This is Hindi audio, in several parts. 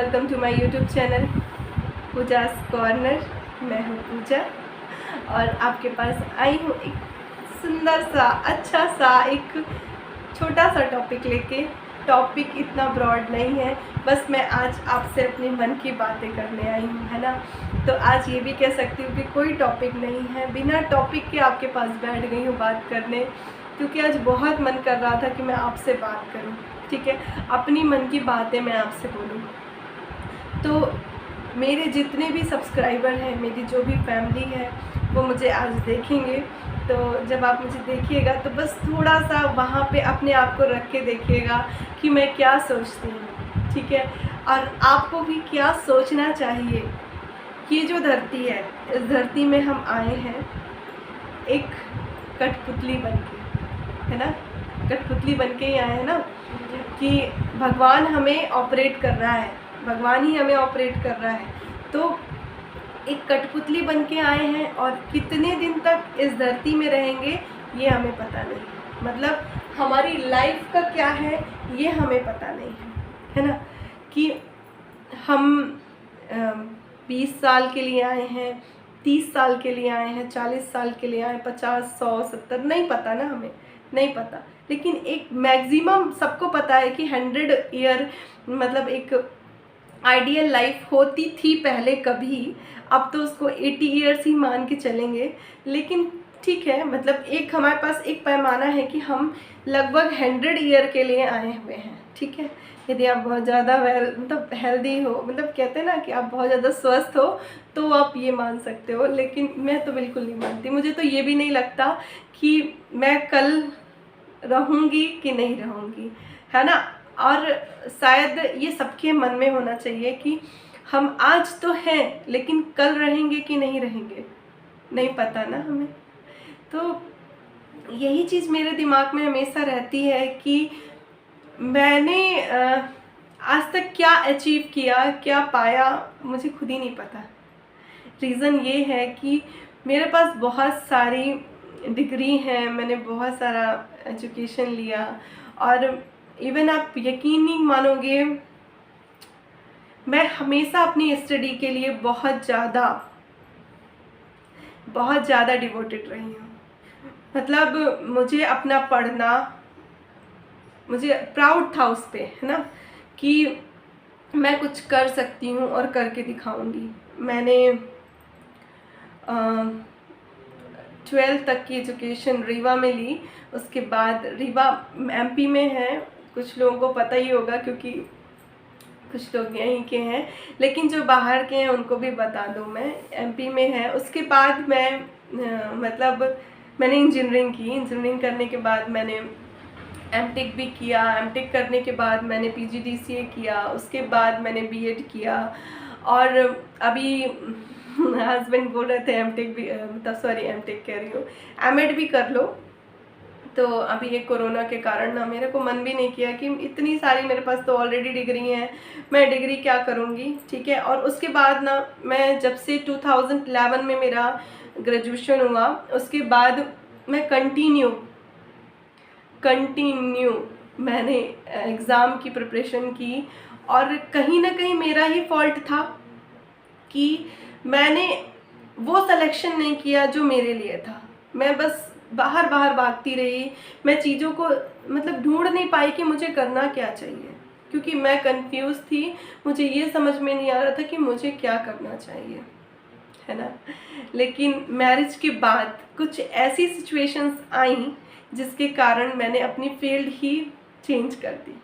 Welcome to my YouTube channel Pooja's corner. मैं हूँ पूजा और आपके पास आई हूँ एक सुंदर सा अच्छा सा एक छोटा सा टॉपिक लेके। टॉपिक इतना ब्रॉड नहीं है, बस मैं आज आपसे अपने मन की बातें करने आई हूँ, है ना। तो आज ये भी कह सकती हूँ कि कोई टॉपिक नहीं है, बिना टॉपिक के आपके पास बैठ गई हूँ बात करने, क्योंकि आज बहुत मन कर रहा था कि मैं आपसे बात करूँ। ठीक है, अपनी मन की बातें मैं आपसे बोलूँ। तो मेरे जितने भी सब्सक्राइबर हैं, मेरी जो भी फैमिली है, वो मुझे आज देखेंगे। तो जब आप मुझे देखिएगा तो बस थोड़ा सा वहाँ पे अपने आप को रख के देखिएगा कि मैं क्या सोचती हूँ। ठीक है, और आपको भी क्या सोचना चाहिए। ये जो धरती है, इस धरती में हम आए हैं एक कठपुतली बन के, है ना। कठपुतली बन के ही आए हैं ना, कि भगवान हमें ऑपरेट कर रहा है, भगवान ही हमें ऑपरेट कर रहा है। तो एक कठपुतली बन के आए हैं और कितने दिन तक इस धरती में रहेंगे ये हमें पता नहीं। मतलब हमारी लाइफ का क्या है ये हमें पता नहीं है ना। कि हम 20 साल के लिए आए हैं, 30 साल के लिए आए हैं, 40 साल के लिए आए हैं, 50, 100, 70, नहीं पता ना, हमें नहीं पता। लेकिन एक मैक्सिमम सबको पता है कि 100 ईयर मतलब एक आइडियल लाइफ होती थी पहले कभी। अब तो उसको 80 ईयर्स ही मान के चलेंगे। लेकिन ठीक है, मतलब एक हमारे पास एक पैमाना है कि हम लगभग 100 ईयर के लिए आए हुए हैं। ठीक है, यदि आप बहुत ज़्यादा मतलब हेल्दी हो, मतलब कहते हैं ना कि आप बहुत ज़्यादा स्वस्थ हो, तो आप ये मान सकते हो। लेकिन मैं तो बिल्कुल नहीं मानती। मुझे तो ये भी नहीं लगता कि मैं कल रहूँगी कि नहीं रहूँगी, है ना। और शायद ये सबके मन में होना चाहिए कि हम आज तो हैं, लेकिन कल रहेंगे कि नहीं रहेंगे नहीं पता ना हमें। तो यही चीज़ मेरे दिमाग में हमेशा रहती है कि मैंने आज तक क्या अचीव किया, क्या पाया, मुझे खुद ही नहीं पता। रीज़न ये है कि मेरे पास बहुत सारी डिग्री हैं, मैंने बहुत सारा एजुकेशन लिया, और इवन आप यकीन नहीं मानोगे, मैं हमेशा अपनी स्टडी के लिए बहुत ज़्यादा डिवोटेड रही हूँ। मतलब मुझे अपना पढ़ना, मुझे प्राउड था उस पर, है ना, कि मैं कुछ कर सकती हूँ और करके दिखाऊंगी। मैंने 12th तक की एजुकेशन रीवा में ली। उसके बाद रीवा एमपी में है, कुछ लोगों को पता ही होगा क्योंकि कुछ लोग यहीं के हैं, लेकिन जो बाहर के हैं उनको भी बता दूं, मैं एमपी में है। उसके बाद मैं मतलब मैंने इंजीनियरिंग की। इंजीनियरिंग करने के बाद मैंने एमटेक भी किया। एमटेक करने के बाद मैंने पीजीडीसीए किया। उसके बाद मैंने बीएड किया। और अभी हस्बैंड बोल रहे थे एमटेक भी, मतलब सॉरी एमटेक कह रही हूँ, एमएड भी कर लो। तो अभी ये कोरोना के कारण ना मेरे को मन भी नहीं किया कि इतनी सारी, मेरे पास तो ऑलरेडी डिग्री हैं, मैं डिग्री क्या करूँगी। ठीक है, और उसके बाद ना मैं जब से 2011 में मेरा ग्रेजुएशन हुआ, उसके बाद मैं कंटिन्यू मैंने एग्ज़ाम की प्रिपरेशन की। और कहीं ना कहीं मेरा ही फॉल्ट था कि मैंने वो सिलेक्शन नहीं किया जो मेरे लिए था। मैं बस बाहर भागती रही। मैं चीज़ों को मतलब ढूंढ नहीं पाई कि मुझे करना क्या चाहिए, क्योंकि मैं कंफ्यूज थी। मुझे ये समझ में नहीं आ रहा था कि मुझे क्या करना चाहिए, है ना। लेकिन मैरिज के बाद कुछ ऐसी सिचुएशंस आई जिसके कारण मैंने अपनी फील्ड ही चेंज कर दी।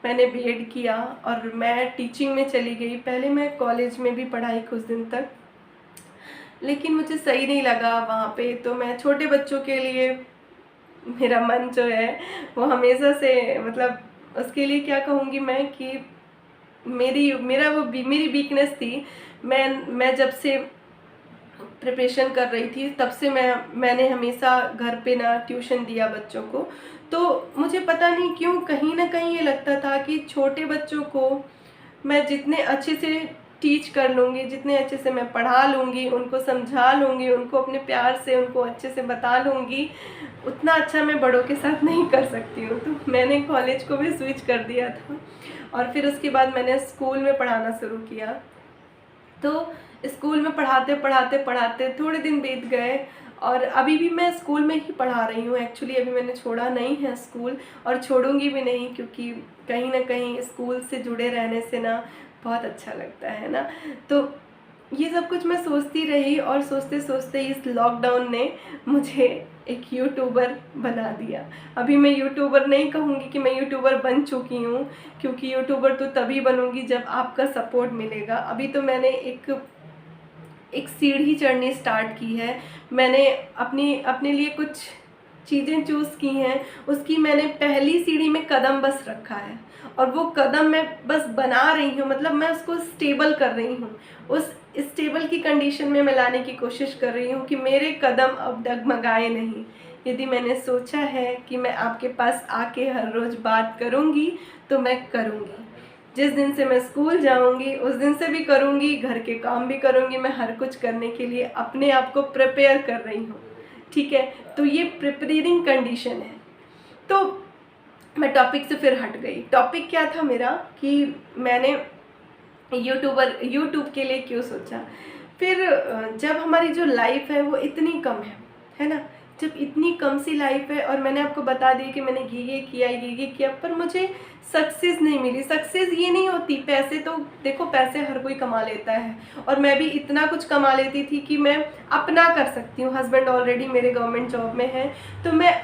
मैंने बीएड किया और मैं टीचिंग में चली गई। पहले मैं कॉलेज में भी पढ़ाई कुछ दिन तक, लेकिन मुझे सही नहीं लगा वहाँ पे। तो मैं छोटे बच्चों के लिए मेरा मन जो है वो हमेशा से, मतलब उसके लिए क्या कहूँगी मैं, कि मेरी वीकनेस थी। मैं जब से प्रिपरेशन कर रही थी तब से मैंने हमेशा घर पे ना ट्यूशन दिया बच्चों को। तो मुझे पता नहीं क्यों कहीं ना कहीं ये लगता था कि छोटे बच्चों को मैं जितने अच्छे से टीच कर लूँगी, जितने अच्छे से मैं पढ़ा लूँगी, उनको समझा लूँगी, उनको अपने प्यार से उनको अच्छे से बता लूँगी, उतना अच्छा मैं बड़ों के साथ नहीं कर सकती हूँ। तो मैंने कॉलेज को भी स्विच कर दिया था और फिर उसके बाद मैंने स्कूल में पढ़ाना शुरू किया। तो स्कूल में पढ़ाते पढ़ाते पढ़ाते थोड़े दिन बीत गए और अभी भी मैं स्कूल में ही पढ़ा रही हूँ। एक्चुअली अभी मैंने छोड़ा नहीं है स्कूल और छोड़ूंगी भी नहीं, क्योंकि कहीं ना कहीं स्कूल से जुड़े रहने से ना बहुत अच्छा लगता है ना। तो ये सब कुछ मैं सोचती रही और सोचते सोचते इस लॉकडाउन ने मुझे एक यूट्यूबर बना दिया। अभी मैं यूट्यूबर नहीं कहूँगी कि मैं यूट्यूबर बन चुकी हूँ, क्योंकि यूट्यूबर तो तभी बनूँगी जब आपका सपोर्ट मिलेगा। अभी तो मैंने एक सीढ़ी चढ़नी स्टार्ट की है। मैंने अपने लिए कुछ चीज़ें चूज़ की हैं, उसकी मैंने पहली सीढ़ी में कदम बस रखा है और वो कदम मैं बस बना रही हूँ, मतलब मैं उसको स्टेबल कर रही हूँ। उस स्टेबल की कंडीशन में मैं लाने की कोशिश कर रही हूँ कि मेरे कदम अब डगमगाए नहीं। यदि मैंने सोचा है कि मैं आपके पास आके हर रोज़ बात करूँगी तो मैं करूँगी। जिस दिन से मैं स्कूल जाऊंगी उस दिन से भी करूंगी, घर के काम भी करूंगी। मैं हर कुछ करने के लिए अपने आप को प्रिपेयर कर रही हूँ, ठीक है। तो ये प्रिपेयरिंग कंडीशन है। तो मैं टॉपिक से फिर हट गई। टॉपिक क्या था मेरा कि मैंने यूट्यूब के लिए क्यों सोचा। फिर जब हमारी जो लाइफ है वो इतनी कम है ना, जब इतनी कम सी लाइफ है और मैंने आपको बता दिया कि मैंने ये किया, पर मुझे सक्सेस नहीं मिली। सक्सेस ये नहीं होती, पैसे तो देखो पैसे हर कोई कमा लेता है और मैं भी इतना कुछ कमा लेती थी कि मैं अपना कर सकती हूँ। हस्बैंड ऑलरेडी मेरे गवर्नमेंट जॉब में है, तो मैं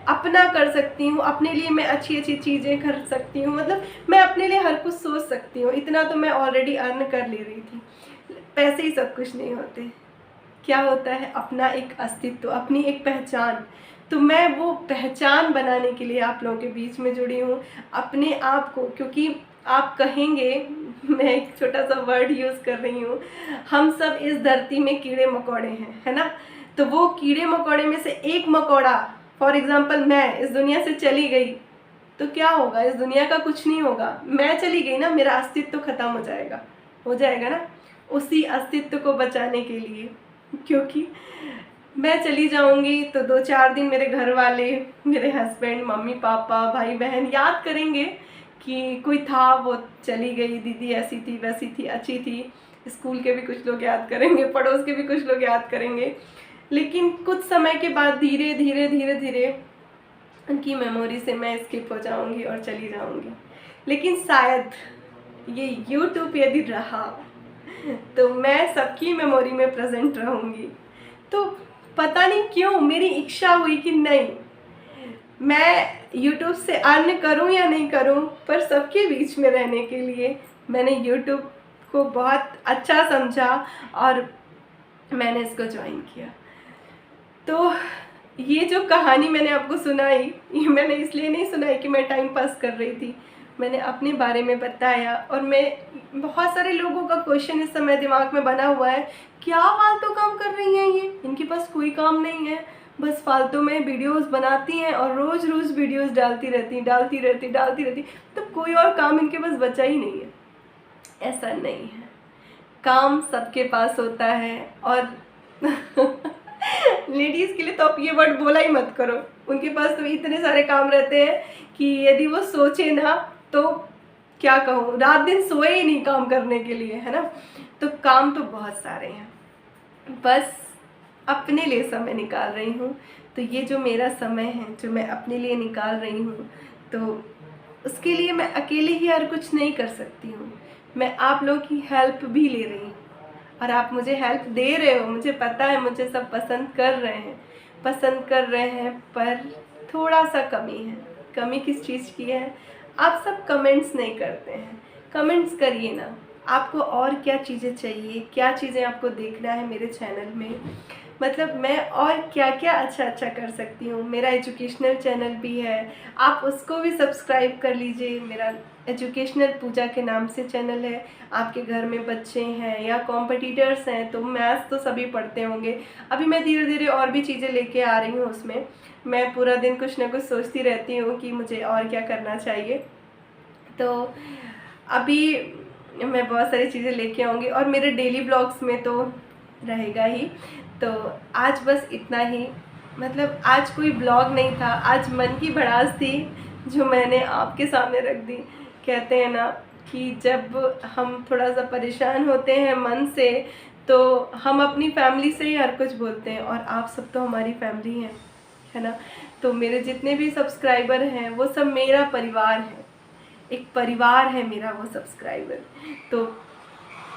अपना कर सकती हूँ, अपने लिए मैं अच्छी अच्छी चीज़ें कर सकती हूँ, मतलब मैं अपने लिए हर कुछ सोच सकती हूँ। इतना तो मैं ऑलरेडी अर्न कर ले रही थी। पैसे ही सब कुछ नहीं होते। क्या होता है अपना एक अस्तित्व, अपनी एक पहचान। तो मैं वो पहचान बनाने के लिए आप लोगों के बीच में जुड़ी हूँ, अपने आप को। क्योंकि आप कहेंगे, मैं एक छोटा सा वर्ड यूज़ कर रही हूँ, हम सब इस धरती में कीड़े मकोड़े हैं, है ना। तो वो कीड़े मकोड़े में से एक मकोड़ा, फॉर एग्जाम्पल मैं इस दुनिया से चली गई तो क्या होगा, इस दुनिया का कुछ नहीं होगा। मैं चली गई ना, मेरा अस्तित्व खत्म हो जाएगा ना। उसी अस्तित्व को बचाने के लिए, क्योंकि मैं चली जाऊंगी तो 2-4 दिन मेरे घर वाले, मेरे हस्बैंड, मम्मी पापा, भाई बहन याद करेंगे कि कोई था, वो चली गई, दीदी ऐसी थी वैसी थी अच्छी थी। स्कूल के भी कुछ लोग याद करेंगे, पड़ोस के भी कुछ लोग याद करेंगे। लेकिन कुछ समय के बाद धीरे धीरे उनकी मेमोरी से मैं स्किप हो जाऊंगी और चली जाऊंगी। लेकिन शायद ये यूट्यूब यदि रहा तो मैं सबकी मेमोरी में प्रेजेंट रहूंगी। तो पता नहीं क्यों मेरी इच्छा हुई कि नहीं, मैं यूट्यूब से अर्न करूं या नहीं करूं, पर सबके बीच में रहने के लिए मैंने यूट्यूब को बहुत अच्छा समझा और मैंने इसको ज्वाइन किया। तो ये जो कहानी मैंने आपको सुनाई, ये मैंने इसलिए नहीं सुनाई कि मैं टाइम पास कर रही थी, मैंने अपने बारे में बताया। और मैं बहुत सारे लोगों का क्वेश्चन इस समय दिमाग में बना हुआ है, क्या फालतू काम कर रही हैं ये, इनके पास कोई काम नहीं है, बस फालतू में वीडियोस बनाती हैं और रोज़ वीडियोस डालती रहती, तो कोई और काम इनके पास बचा ही नहीं है। ऐसा नहीं है, काम सबके पास होता है। और लेडीज़ के लिए तो आप ये वर्ड बोला ही मत करो, उनके पास तो इतने सारे काम रहते हैं कि यदि वो सोचे ना तो क्या कहूँ, रात दिन सोए ही नहीं काम करने के लिए, है ना। तो काम तो बहुत सारे हैं, बस अपने लिए समय निकाल रही हूँ। तो ये जो मेरा समय है जो मैं अपने लिए निकाल रही हूँ, तो उसके लिए मैं अकेले ही हर कुछ नहीं कर सकती हूँ, मैं आप लोगों की हेल्प भी ले रही हूँ और आप मुझे हेल्प दे रहे हो। मुझे पता है मुझे सब पसंद कर रहे हैं, पर थोड़ा सा कमी है। कमी किस चीज़ की है, आप सब कमेंट्स नहीं करते हैं। कमेंट्स करिए ना, आपको और क्या चीज़ें चाहिए, क्या चीज़ें आपको देखना है मेरे चैनल में, मतलब मैं और क्या क्या अच्छा कर सकती हूँ। मेरा एजुकेशनल चैनल भी है, आप उसको भी सब्सक्राइब कर लीजिए। मेरा एजुकेशनल पूजा के नाम से चैनल है। आपके घर में बच्चे हैं या कॉम्पिटिटर्स हैं तो मैथ्स तो सभी पढ़ते होंगे। अभी मैं धीरे धीरे और भी चीज़ें लेके आ रही हूँ उसमें। मैं पूरा दिन कुछ ना कुछ सोचती रहती हूँ कि मुझे और क्या करना चाहिए। तो अभी मैं बहुत सारी चीज़ें लेके आऊँगी और मेरे डेली ब्लॉग्स में तो रहेगा ही। तो आज बस इतना ही, मतलब आज कोई ब्लॉग नहीं था, आज मन की भड़ास थी जो मैंने आपके सामने रख दी। कहते हैं ना कि जब हम थोड़ा सा परेशान होते हैं मन से तो हम अपनी फैमिली से ही हर कुछ बोलते हैं, और आप सब तो हमारी फैमिली हैं, है ना। तो मेरे जितने भी सब्सक्राइबर हैं वो सब मेरा परिवार है, एक परिवार है मेरा वो सब्सक्राइबर। तो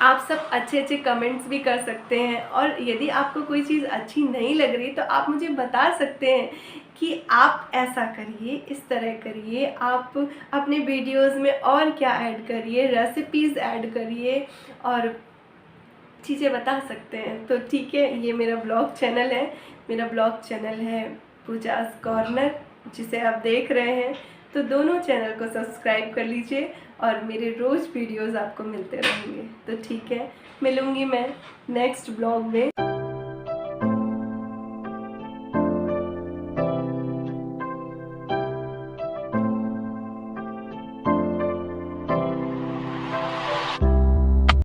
आप सब अच्छे अच्छे कमेंट्स भी कर सकते हैं, और यदि आपको कोई चीज़ अच्छी नहीं लग रही तो आप मुझे बता सकते हैं कि आप ऐसा करिए, इस तरह करिए, आप अपने वीडियोस में और क्या ऐड करिए, रेसिपीज़ ऐड करिए और चीज़ें बता सकते हैं। तो ठीक है, ये मेरा ब्लॉग चैनल है, मेरा ब्लॉग चैनल है पूजाज़ कॉर्नर, जिसे आप देख रहे हैं। तो दोनों चैनल को सब्सक्राइब कर लीजिए और मेरे रोज़ वीडियोस आपको मिलते रहेंगे। तो ठीक है, मिलूँगी मैं नेक्स्ट ब्लॉग में।